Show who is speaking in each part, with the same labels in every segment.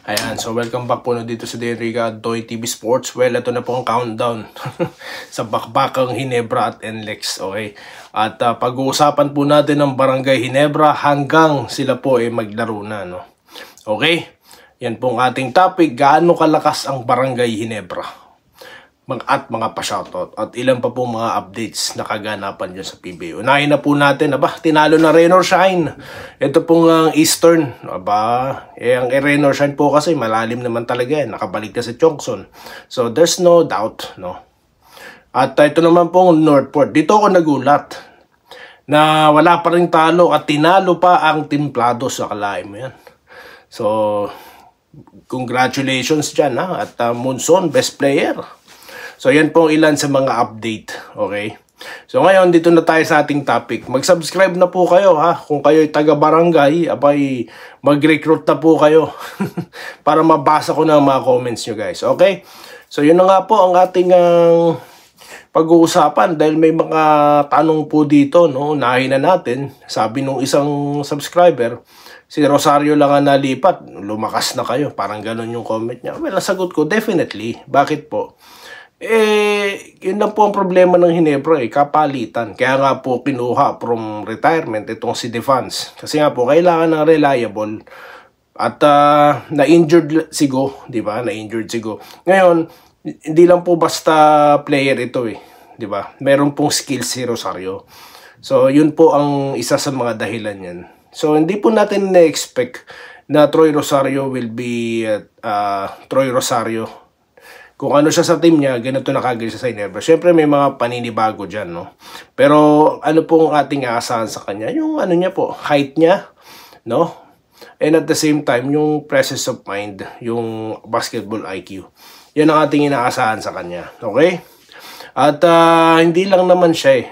Speaker 1: Ayan, so welcome back po dito sa Enrica Doy TV Sports. Well, ito na po ang countdown sa bakbakang Ginebra at NLEX. Okay? At pag-uusapan po natin ng Barangay Ginebra hanggang sila po ay maglaro na. No? Okay? Yan po ang ating topic. Gaano kalakas ang Barangay Ginebra? At mga pa-shoutout. At ilan pa po mga updates na kaganapan dyan sa PBA. Unahin na po natin, tinalo na Rain or Shine. Ito pong Eastern. Ang Rain or Shine po kasi malalim naman talaga yan. Nakabalik na sa Chongson. So there's no doubt, no? At ito naman pong Northport. Dito ako nagulat na wala pa rin talo at tinalo pa ang Templado sa kalaim mo yan. So, congratulations dyan, ha? At Monson, best player. So, yan po ilan sa mga update. Okay? So, ngayon, dito na tayo sa ating topic. Mag-subscribe na po kayo, ha? Kung kayo'y taga-barangay, mag-recruit na po kayo. Para mabasa ko na ang mga comments nyo, guys. Okay? So, yun na nga po ang ating pag-uusapan. Dahil may mga tanong po dito, no? Unahin na natin. Sabi nung isang subscriber, si Rosario lang ang nalipat. Lumakas na kayo. Parang ganun yung comment niya. Well, nasagot ko, definitely. Bakit po? Yun lang po ang problema ng Ginebra, kapalitan. Kaya nga po kinuha from retirement itong si Defense. Kasi nga po, kailangan ng reliable. At na-injured si Go, di ba? Na-injured si Go. Ngayon, hindi lang po basta player ito di ba? Meron pong skills si Rosario. So, yun po ang isa sa mga dahilan yan. So, hindi po natin na-expect na Troy Rosario will be Troy Rosario. Kung ano siya sa team niya, ganito na kagad siya sa Ginebra. Siyempre may mga paninibago dyan, no? Pero ano pong ating aasahan sa kanya? Yung ano niya po, height niya, no? And at the same time, yung presence of mind, yung basketball IQ. Yan ang ating inaasahan sa kanya, okay? At hindi lang naman siya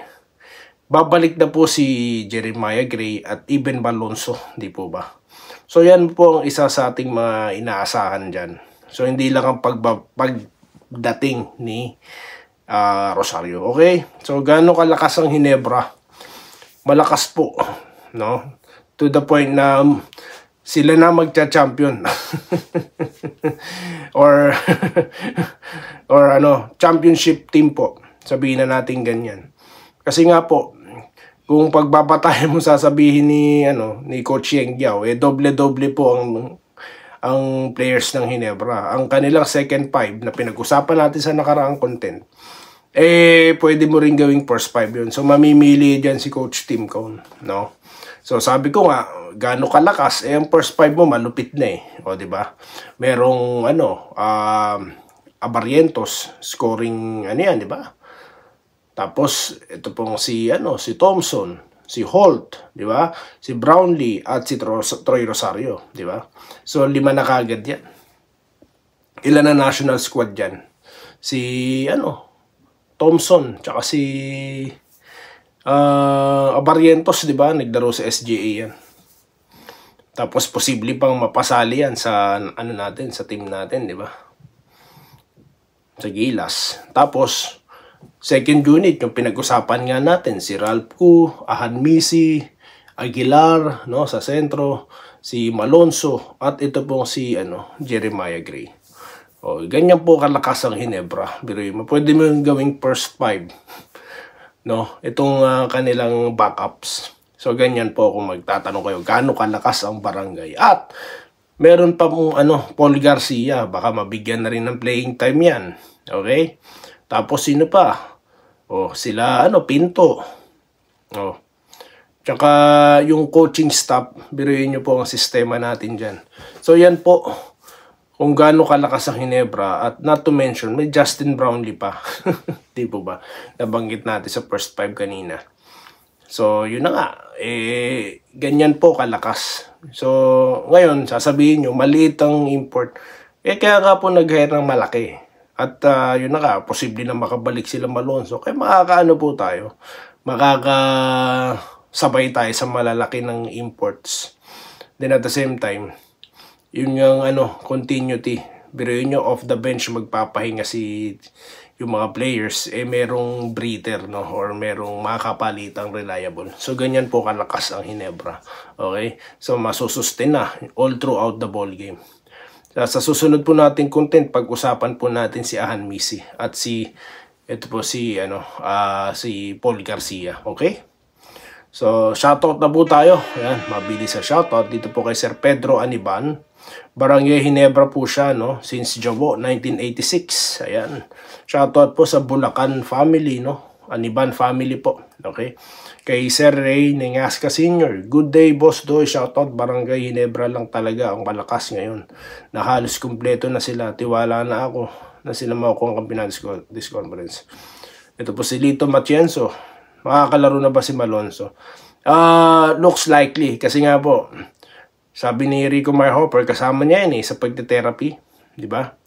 Speaker 1: babalik na po si Jeremiah Gray at even Balonso, di po ba? So yan po ang isa sa ating mga inaasahan dyan. So hindi lang ang pagdating ni Rosario. Okay? So gaano kalakas ang Ginebra? Malakas po, no? To the point na sila na magcha-champion. or championship team po. Sabihin na natin ganyan. Kasi nga po, kung pagbabatayan mo sasabihin ni Coach Yeng Giao, doble-doble po ang players ng Ginebra. Ang kanilang second five na pinag-usapan natin sa nakaraang content, pwede mo rin gawing first five yun. So, mamimili dyan si Coach Tim Cone, no? So, sabi ko nga, gaano kalakas, ang first five mo malupit na O, diba? Merong, Abarrientos, scoring, yan, diba? Tapos, ito pong si Thompson, si Holt, di ba? Si Brownlee at si Troy Rosario, di ba? So 5 na kagad yan. Ilan na national squad yan? Si Thompson, tsaka si Abarrientos, di ba? Naglaro sa SGA yan. Tapos posible pang mapasali yan sa natin, sa team natin, di ba? Sa Gilas. Tapos second unit, yung pinag-usapan nga natin, si Ralph Koo, Ahan Misi, Aguilar, no, sa sentro, si Malonzo, at ito pong si Jeremiah Gray. O, ganyan po kalakas ang Ginebra. Pwede mo yung gawing first five, no, itong kanilang backups. So, ganyan po kung magtatanong kayo, gaano kalakas ang Barangay. At, meron pa pong Paul Garcia, baka mabigyan na rin ng playing time yan. Okay? Tapos, sino pa? Sila, Pinto. Tsaka, yung coaching staff, biruin nyo po ang sistema natin dyan. So, yan po. Kung gaano kalakas ang Ginebra. At not to mention, may Justin Brownlee pa. Di po ba? Nabanggit natin sa first five kanina. So, yun na nga. Ganyan po kalakas. So, ngayon, sasabihin nyo, maliit ang import. Kaya nga po nag-hire ng malaki. At yun na nga, posible na makabalik sila Malonzo. Kaya makakaano po tayo. Makakasabay tayo sa malalaki ng imports. Then at the same time, yun yung continuity. Biruin nyo off the bench magpapahinga yung mga players, merong breather, no? Or merong makakapalitang reliable. So, ganyan po kalakas ang Ginebra. Okay? So, masusustain na all throughout the ball game. Sa susunod po nating content, pag-usapan po natin si Ahan Misi at ito po si Paul Garcia. Okay? So, shoutout na po tayo. Ayan, mabilis sa shoutout. Dito po kay Sir Pedro Aniban. Barangay Ginebra po siya, no? Since Jabo, 1986. Ayan. Shoutout po sa Bulacan family, no? Aniban family po. Okay? Kay Sir Ray Nengasca Sr. Good day, Boss Doy. Shoutout. Barangay Ginebra lang talaga ang malakas ngayon. Na halos kumpleto na sila. Tiwala na ako na sila makukuha ang kampinan this conference. Ito po si Lito Matienzo. Makakalaro na ba si Malonzo? Looks likely. Kasi nga po, sabi ni Rico Marhopper, kasama niya yan sa pagte-therapy. Diba?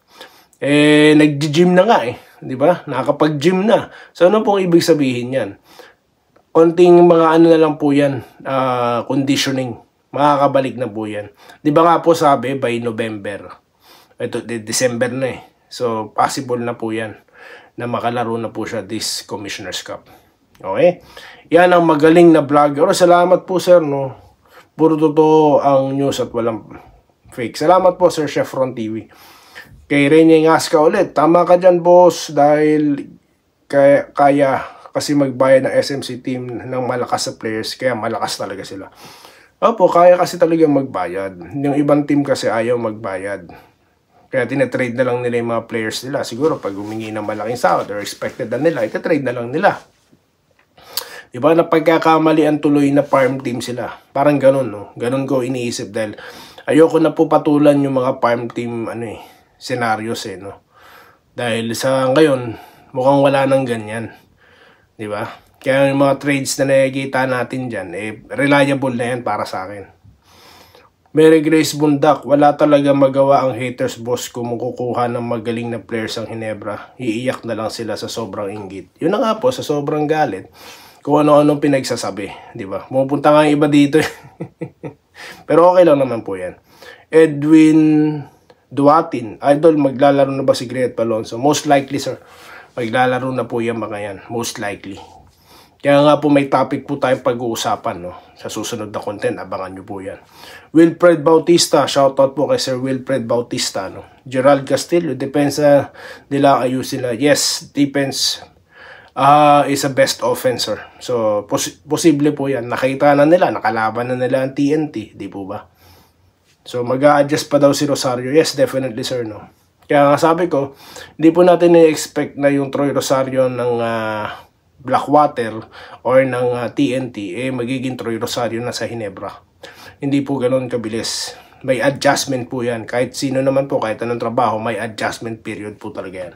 Speaker 1: Nag-gym na nga di ba? Nakakapag-gym na. So, ano pong ibig sabihin yan? Konting mga ano na lang po yan, conditioning. Makakabalik na po yan. Di ba nga po sabi, by November. Ito, December na So, possible na po yan na makalaro na po siya this Commissioner's Cup. Okay? Yan ang magaling na vlogger. Salamat po, sir, no? Puro totoo ang news at walang fake. Salamat po, Sir Chevron TV. Kay Rene Ngasca ulit. Tama ka dyan, boss. Dahil kaya kasi magbayad ng SMC team ng malakas sa players. Kaya malakas talaga sila. Opo, kaya kasi talaga magbayad. Yung ibang team kasi ayaw magbayad. Kaya tinatrade na lang nila yung mga players nila. Siguro pag humingi ng malaking sahod or expected na nila, itatrade na lang nila. Diba na pagkakamalian tuloy na farm team sila. Parang ganun, no? Ganun ko iniisip dahil ayoko na po patulan yung mga farm team scenarios no? Dahil sa ngayon, mukhang wala nang ganyan. Diba? Kaya yung mga trades na nakikita natin dyan, reliable na yan para sa akin. Mary Grace Bundak, wala talaga magawa ang haters, boss, kung kukuha ng magaling na players ang Ginebra. Iiyak na lang sila sa sobrang inggit. Yun na nga po, sa sobrang galit. Kung ano-anong pinagsasabi, di ba? Pupunta nga iba dito. Pero okay lang naman po yan. Edwin Duatin, idol, maglalaro na ba si Great Palonzo? Most likely, sir. Maglalaro na po yan mga yan. Most likely. Kaya nga po may topic po tayong pag-uusapan, no? Sa susunod na content, abangan nyo po yan. Wilfred Bautista, shoutout po kay Sir Wilfred Bautista, no? Gerald Castillo, depends nila ayusin na. Yes, depends. Is a best offenser. So, posible po yan. Nakita na nila, nakalaban na nila ang TNT. Di po ba? So, mag-a-adjust pa daw si Rosario. Yes, definitely, sir, no? Kaya nga sabi ko, hindi po natin na-expect na yung Troy Rosario ng Blackwater or ng TNT, magiging Troy Rosario na sa Ginebra. Hindi po ganoon kabilis. May adjustment po yan. Kahit sino naman po, kahit anong trabaho, may adjustment period po talaga yan.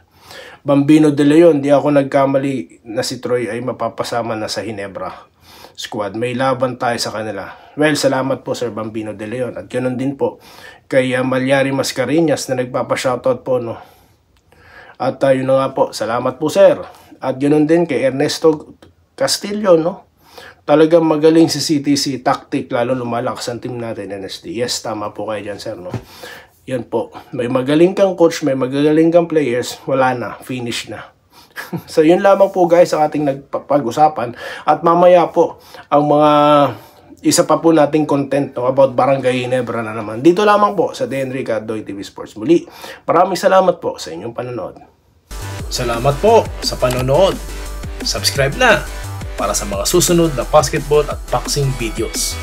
Speaker 1: Bambino De Leon, di ako nagkamali na si Troy ay mapapasama na sa Ginebra squad. May laban tayo sa kanila. Well, salamat po, Sir Bambino De Leon. At ganoon din po kay Malyari Mascareñas na nagpapa-shoutout po, no? At yun na nga po, salamat po, sir. At ganoon din kay Ernesto Castillo, no? Talagang magaling si CTC, tactic, lalo lumalakas ang team natin, NSD. Yes, tama po kayo dyan, sir, no? Yan po. May magaling kang coach, may magaling kang players, wala na, finish na. So, yun lamang po guys ang ating nagpag-usapan. At mamaya po, ang mga isa pa po nating content, no, about Barangay Ginebra na naman. Dito lamang po sa Denrica Doy TV Sports. Muli, maraming salamat po sa inyong panonood. Salamat po sa panonood. Subscribe na para sa mga susunod na basketball at boxing videos.